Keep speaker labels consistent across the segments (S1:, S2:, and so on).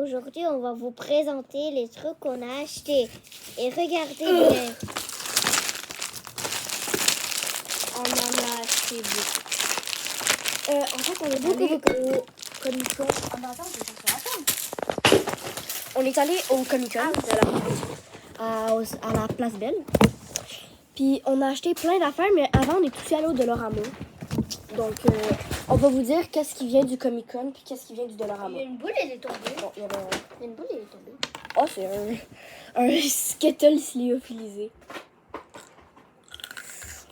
S1: aujourd'hui, on va vous présenter les trucs qu'on a achetés. Et regardez bien.
S2: On en a acheté beaucoup. En fait, on est allé au Comic Con. On est allé au Comic Con à la Place Belle. Puis on a acheté plein d'affaires, mais avant, on est tous allés au Dollarama. Donc, on va vous dire qu'est-ce qui vient du Comic Con puis qu'est-ce qui vient du Dollarama.
S1: Il y a une boule, elle est tombée.
S2: Bon, il y avait
S1: Il y a une boule, elle est tombée.
S2: Oh, c'est un Skittles lyophilisé.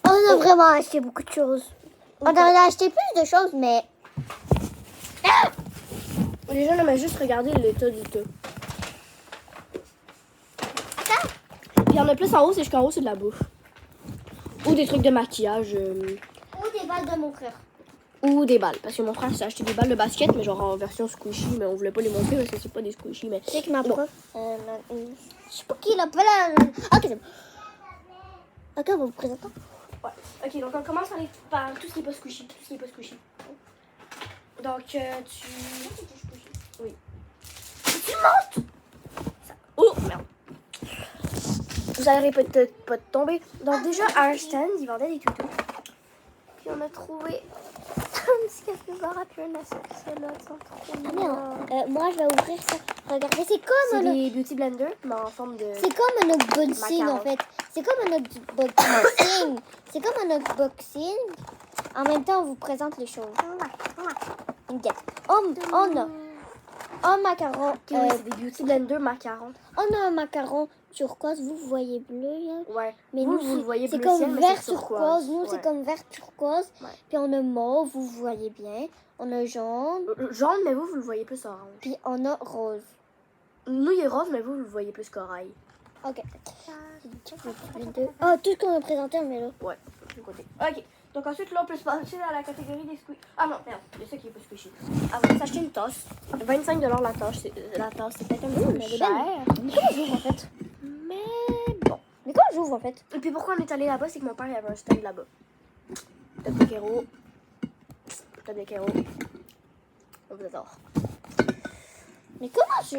S1: On a vraiment acheté beaucoup de choses. On en a acheté plus de choses, mais...
S2: Les gens aimaient juste regarder l'état du tas. Puis il y en a plus en haut, c'est jusqu'en haut, c'est de la bouffe. Ou des trucs de maquillage.
S1: Ou des balles de mon frère.
S2: Ou des balles. Parce que mon frère s'est acheté des balles de basket, mais genre en version squishy. Mais on voulait pas les montrer parce que c'est pas des squishy. Mais...
S1: Tu sais que ma
S2: Bon.
S1: prof... je sais pas qui l'a pas là. Ok, c'est bon. Ok, on va vous présenter.
S2: Ouais. Ok, donc on commence par tout ce qui est pas squishy. Tout ce qui est pas squishy. Donc, tu... Oui. Tu montes! Oh, merde. Vous allez peut-être pas tomber. Donc déjà, à un stand, ils vendaient des toutous. Puis on a trouvé un petit capybara puis un axolotl. Ils sont trop mignons.
S1: Moi, je vais ouvrir ça. Regardez, c'est comme
S2: C'est
S1: un...
S2: des beauty blenders, mais en forme de...
S1: C'est comme un unboxing,
S2: Macaron.
S1: en fait. C'est comme un unboxing. C'est comme un unboxing. En même temps, on vous présente les choses. Ok. On a un macaron.
S2: Oui, c'est des beauty blenders macarons.
S1: On a un macaron turquoise. Vous voyez bleu, là.
S2: Ouais.
S1: Mais
S2: vous,
S1: nous,
S2: vous le voyez
S1: c'est
S2: bleu
S1: comme
S2: ciel, mais
S1: vert
S2: c'est
S1: turquoise. Nous,
S2: Ouais.
S1: c'est comme vert turquoise.
S2: Ouais.
S1: Puis on a mauve, vous voyez bien. On a jaune.
S2: Jaune, mais vous le voyez plus orange.
S1: Puis on a rose.
S2: Nous, il est rose, mais vous le voyez plus corail.
S1: Ok. Ah, tout ce qu'on a présenté, on met là.
S2: Ouais, de côté. Ok. Donc ensuite, là, on peut se passer à la catégorie des squishy. Ah non, merde, c'est ça qui est pas squishy. On va s'acheter une tasse. 25 $ la tasse. La tasse, c'est peut-être un peu
S1: mais
S2: cher.
S1: Mais comment j'ouvre, en fait?
S2: Mais bon.
S1: Mais comment j'ouvre, en fait?
S2: Et puis pourquoi on est allé là-bas, c'est que mon père il avait un stand là-bas. Top de Kero. Top de Kero. On vous adore.
S1: Mais comment je...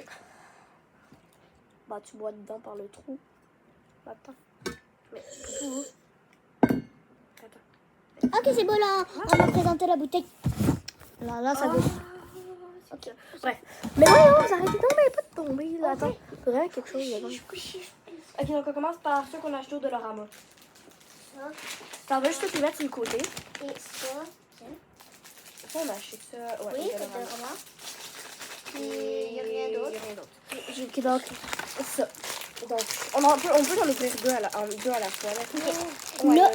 S2: Bah, tu bois dedans par le trou. Attends. Mais,
S1: Ok, c'est beau, là. On va présenter la bouteille. Là, ça veut...
S2: Ok. Bref. Mais voyons, vous arrêtez de tomber, pas de tomber. Là, attends. Faudrait quelque chose là-dedans. Ok, donc on commence par ceux qu'on a achetés au Dollarama. T'en veux juste te les mettre sur le côté.
S1: Et ça...
S2: Ça, on a acheté ça. Ouais,
S1: Oui,
S2: au
S1: c'est
S2: Dollarama.
S1: vraiment. Puis, il n'y a rien d'autre.
S2: Y a rien d'autre. Ok, donc, ça. Donc, on peut en ouvrir deux à la fois. Là. Ouais,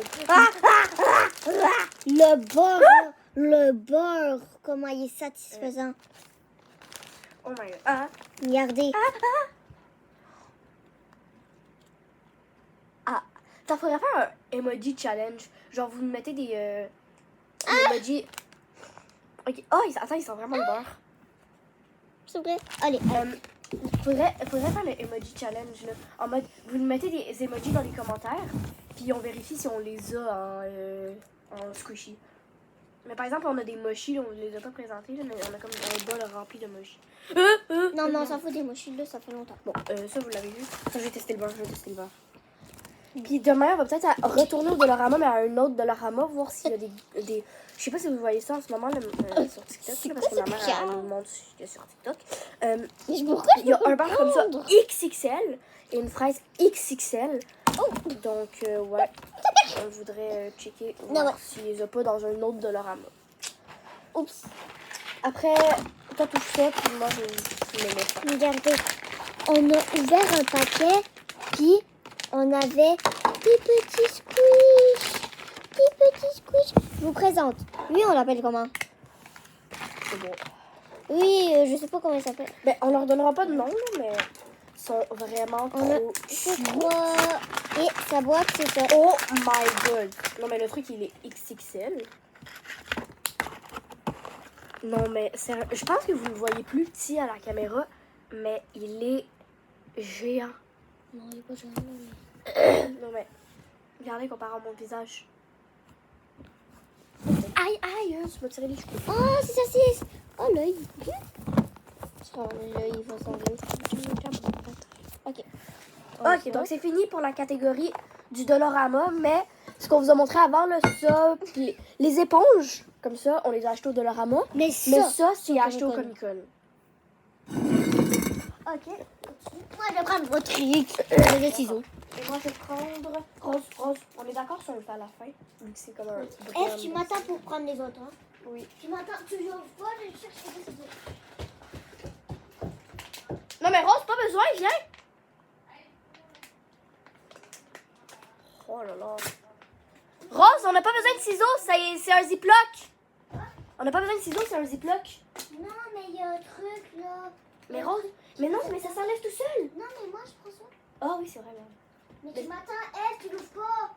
S1: Le beurre, comment il est satisfaisant.
S2: oh my god. Ah.
S1: Regardez.
S2: Ça faudrait faire un emoji challenge. Genre, vous nous mettez des emojis. Ok. Oh, attends, ils sont vraiment le beurre.
S1: C'est vrai. Allez.
S2: Faudrait faire le emoji challenge. Là, en mode, vous nous mettez des emojis dans les commentaires. Puis on vérifie si on les a en squishy. Mais par exemple, on a des mochis, là, on les a pas présentés, là, mais on a comme un bol rempli de mochis.
S1: Non, mais on s'en fout des mochis, là, ça fait longtemps.
S2: Bon, ça, vous l'avez vu. Ça, je vais tester le beurre, Puis demain, on va peut-être retourner au Dollarama, mais à un autre Dollarama, voir s'il y a des... Je sais pas si vous voyez ça en ce moment là, sur TikTok, là, parce que ma mère, elle nous montre sur TikTok.
S1: Mais pourquoi
S2: Il y a un beurre comme ça, XXL, et une fraise XXL. Donc, ouais, on voudrait checker, voir s'il les a pas dans un autre Dollarama.
S1: Oups.
S2: Après, toi, tout ça, puis moi, je les mets pas.
S1: Regardez. On a ouvert un paquet, puis on avait des petits squish. Des petits squish. Je vous présente. Lui, on l'appelle comment?
S2: C'est bon.
S1: Oui, je sais pas comment il s'appelle.
S2: Ben, on leur donnera pas de nom, là, mais ils sont vraiment trop
S1: C'est
S2: cute.
S1: quoi? Et sa boîte, c'est ça.
S2: Oh my god. Non, mais le truc, il est XXL. Non, mais sérieux, je pense que vous le voyez plus petit à la caméra, mais il est géant.
S1: Non, il est pas géant.
S2: Non, mais regardez comparé à mon visage. Aïe, aïe, tu m'as tiré les cheveux.
S1: Oh, c'est ça, c'est... Oh, l'œil. Oh, là, il va s'enlever. Ok.
S2: Ok, donc c'est fini pour la catégorie du Dollarama, mais ce qu'on vous a montré avant, là, ça, puis les éponges, comme ça, on les a achetées au Dollarama.
S1: Mais
S2: Mais ça, c'est
S1: au
S2: acheté au
S1: Comic
S2: Comic-Con.
S1: Ok. Moi, je vais prendre votre truc. Les ciseaux.
S2: Et moi, je vais prendre rose. On est d'accord si on le fait à la fin, vu que c'est comme un...
S1: Eve, tu m'attends pour prendre les autres, hein?
S2: Oui.
S1: Tu m'attends toujours pas, je cherche les ciseaux.
S2: Non, mais Rose, pas besoin, viens! Oh là là. Rose, on n'a pas besoin de ciseaux, c'est un ziploc. On n'a pas besoin de ciseaux, c'est un ziploc.
S1: Non, mais il y a un truc, là.
S2: Mais Rose, mais non, mais ça s'enlève tout seul.
S1: Non, mais moi, je prends ça.
S2: Ah oui, c'est vrai, merde.
S1: Mais tu m'attends, Eve, tu l'ouvres pas.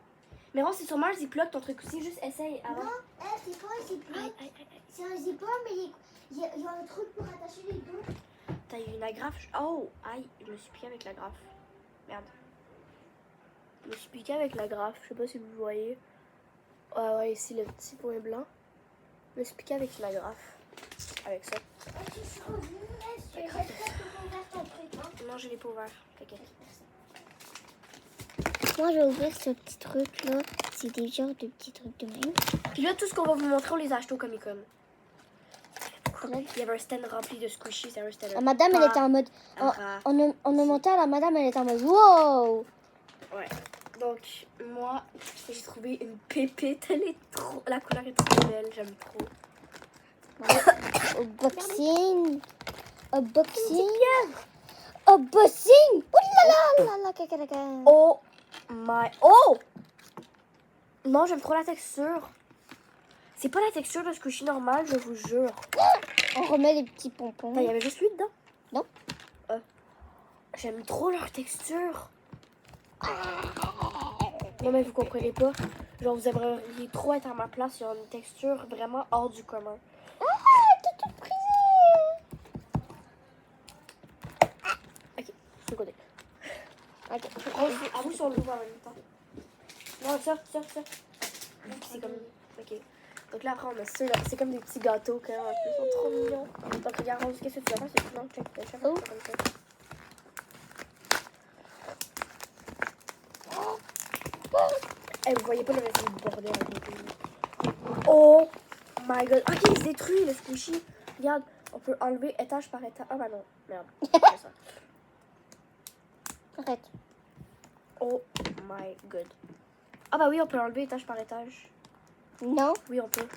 S2: Mais Rose, c'est sûrement un ziploc, ton truc aussi, juste essaye avant.
S1: Non, Eve, c'est pas un ziploc.
S2: Aïe.
S1: C'est un zipper, mais il y a un truc pour attacher les deux.
S2: T'as eu une agrafe. Oh, aïe, je me suis piqué avec l'agrafe. Merde. Je me suis piqué avec l'agrafe, je sais pas si vous voyez. Ah ouais, ici, le petit point blanc. Je me suis piqué avec l'agrafe. Avec ça.
S1: Ok, je suis revenue, Eve. J'espère que tu peux ouvrir ton truc, hein.
S2: Non, je l'ai pas ouvert. T'inquiète.
S1: Moi, je vais ouvrir ce petit truc-là. C'est des genres de petits trucs de même.
S2: Puis là, tout ce qu'on va vous montrer, on les a achetés au Comic-Con. Il y avait un stand rempli de squishies, c'est un stand.
S1: La madame, elle était en mode... On a monté à la madame, elle était en mode... Wow!
S2: Ouais. Donc, moi, j'ai trouvé une pépite. Elle est trop... La couleur est trop belle, j'aime trop.
S1: Unboxing. Unboxing. Unboxing. Oh là là, caca.
S2: Oh my... Oh! Non, j'aime trop la texture. C'est pas la texture de squishy normal, je vous jure.
S1: On remet les petits pompons.
S2: Il y avait juste lui dedans?
S1: Non.
S2: J'aime trop leur texture. Non, mais vous comprenez pas. Genre, vous aimeriez trop être à ma place. Il y a une texture vraiment hors du commun.
S1: T'as tout brisé.
S2: Ok, c'est le côté.
S1: Ok.
S2: À vous si on l'ouvre en même temps. Non, ça. C'est comme... Ok. Donc là, après, on met ceux-là. C'est comme des petits gâteaux, quand même, un peu. Ils sont trop mignons. Donc, regarde, Rose, qu'est-ce que tu vas faire? C'est non, check ça comme ça. Eh, vous voyez pas le reste du bordel. Oh my god. Ok, il se détruit, le squishy. Regarde, on peut enlever étage par étage. Ah bah non, merde. C'est ça.
S1: Arrête.
S2: Oh my god. Ah bah oui, on peut enlever étage par étage.
S1: Non.
S2: Oui, on peut.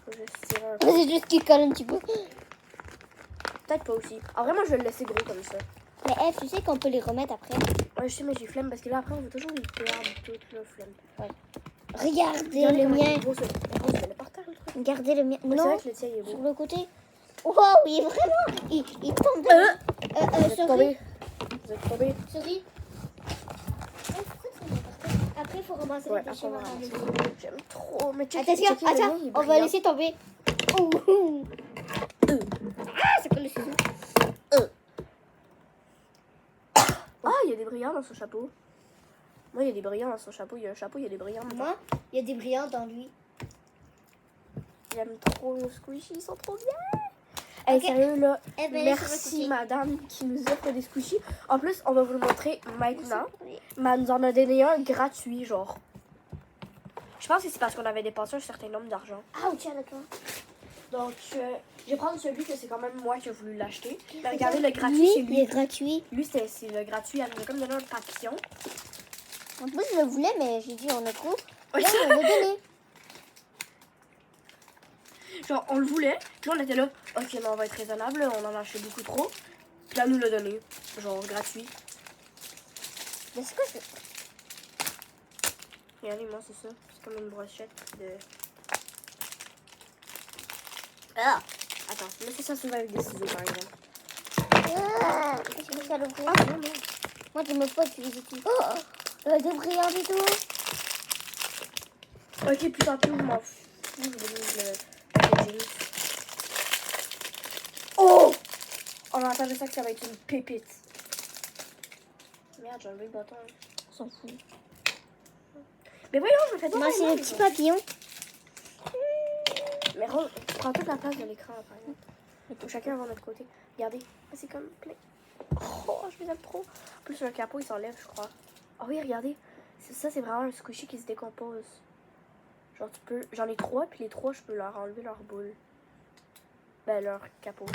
S2: Faut juste tirer un peu.
S1: C'est juste qu'il colle un petit peu.
S2: Peut-être pas aussi. En vrai, moi, je vais le laisser gros comme ça.
S1: Mais Eve, tu sais qu'on peut les remettre après.
S2: Ouais, je sais, mais j'ai flemme parce que là, après, on veut toujours les perdre toutes, là, flemme.
S1: Regardez le mien.
S2: Gros, je vais le par terre, le truc.
S1: Regardez le mien.
S2: Ouais, c'est
S1: Non.
S2: vrai que le tien, il est
S1: Sur
S2: beau.
S1: le côté. Wow, il est vraiment. Il tombe de.
S2: Vous êtes tombé. Vous êtes tombé.
S1: Souris. Après, il faut ramasser
S2: Ouais,
S1: les déchets.
S2: après, on va ramasser. J'aime trop. Mais check,
S1: Attention,
S2: checkez, le mien, il est
S1: on va
S2: brillant.
S1: laisser tomber. Oh. Ah, c'est quoi le ciseau?
S2: Ah, il y a des brillants dans son chapeau. Moi, il y a des brillants dans son chapeau. Il y a un chapeau, il y a des brillants.
S1: Moi, il y a des brillants dans lui.
S2: J'aime trop nos squishies, ils sont trop bien. Hey, sérieux, là,
S1: Eh ben,
S2: merci madame qui nous offre des squishies. En plus, on va vous le montrer maintenant. Mais elle nous en a donné un gratuit, genre. Je pense que c'est parce qu'on avait dépensé un certain nombre d'argent.
S1: Ah, tiens, d'accord.
S2: Donc, je vais prendre celui que c'est quand même moi qui ai voulu l'acheter. Mais regardez, le gratuit,
S1: Lui,
S2: c'est
S1: il
S2: lui.
S1: est gratuit.
S2: Lui, c'est le gratuit. Elle nous a comme donné un papillon.
S1: En plus, je le voulais, mais j'ai dit, on a trop.
S2: Ouais.
S1: Là, on va le donner.
S2: Genre, on le voulait. Puis là, on était là, ok, mais on va être raisonnable. On en a acheté beaucoup trop. Puis là, elle nous l'a donné. Genre, gratuit.
S1: Mais c'est quoi ça?
S2: Regardez, moi, c'est ça. C'est comme une brochette de... Ah! Attends, laissez ça s'ouvrir avec des ciseaux, par exemple.
S1: Ah, je vais faire l'ouvrir.
S2: Ah, non, non.
S1: Moi, je me pas utiliser tout. Oh, des brillants et tout.
S2: Ok, puis tant pis, je m'en fous. Je vais le jeans. Oh! On a entendu ça que ça va être une pépite. Merde, j'ai enlevé le bâton.
S1: On s'en fout.
S2: Mais voyons, je me fais
S1: Moi, c'est le petit papillon.
S2: Mais Rose, prends toute la place de l'écran, par exemple. Chacun va de notre côté. Regardez, c'est comme plein. Oh, je les aime trop. En plus, le capot, il s'enlève, je crois. Ah oui, regardez. Ça, c'est vraiment un squishy qui se décompose. Genre, tu peux... J'en ai 3, puis les 3, je peux leur enlever leur boule. Ben, leur capot.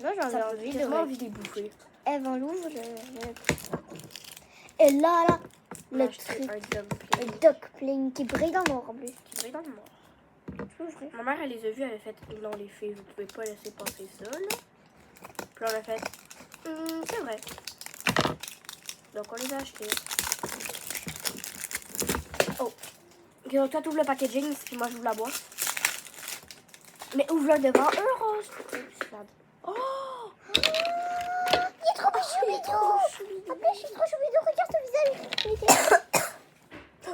S1: Là, j'en ai
S2: Ça
S1: envie
S2: j'ai
S1: de...
S2: vraiment envie de les bouffer.
S1: Eve, on l'ouvre, Et là, le
S2: Moi, je fais
S1: truc,
S2: un
S1: le
S2: dumpling
S1: duckling qui brille dans mon bleu.
S2: qui brille dans le mort.
S1: Tu peux ouvrir?
S2: Ma mère, elle les a vus, elle a fait non, les filles, vous pouvez pas laisser passer ça, là. Puis on a fait c'est vrai. Donc on les a achetés. Oh. Ok, donc toi, tu ouvres le packaging, puis moi, j'ouvre la boîte. Mais ouvre-le devant un rose. Oh!
S1: Il est trop choubidou! Papa, je suis trop choubidou, regarde ton visage!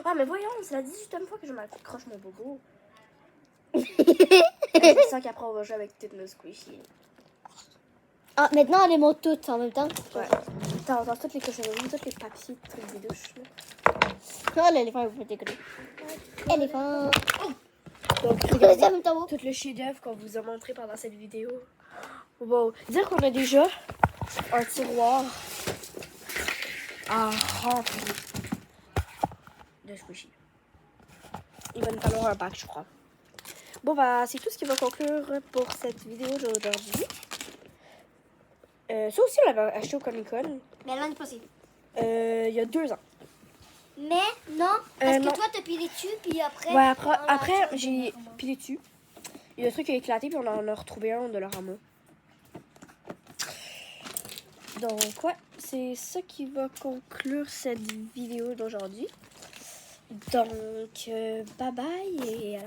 S2: Ah, mais voyons, c'est la 18e fois que je m'accroche mon bobo. C'est ça qu'après, on va jouer avec toutes nos squishies.
S1: Ah, maintenant, on les monte toutes en même temps.
S2: Ouais. Attends, dans toutes les cochonneries, tous les papiers, trucs des douches.
S1: Oh, l'éléphant, il faut décoller. Éléphant!
S2: Donc,
S1: C'est en
S2: regardez
S1: même temps.
S2: tout le chef-d'œuvre qu'on vous a montré pendant cette vidéo. Wow. Dire qu'on a déjà un tiroir à remplir de squishies. Il va nous falloir un bac, je crois. Bon, bah, c'est tout ce qui va conclure pour cette vidéo d'aujourd'hui. Ça aussi, on l'avait acheté au Comic-Con.
S1: Mais l'année passée.
S2: Il y a 2 ans.
S1: Mais non, parce
S2: non.
S1: que toi, t'as pilé dessus, puis après...
S2: Ouais,
S1: on l'a
S2: après
S1: acheté au
S2: j'ai
S1: Dollarama.
S2: pilé dessus. Et le truc a éclaté, puis on en a retrouvé un de leur amour. Donc, ouais, c'est ça qui va conclure cette vidéo d'aujourd'hui. Donc, bye bye et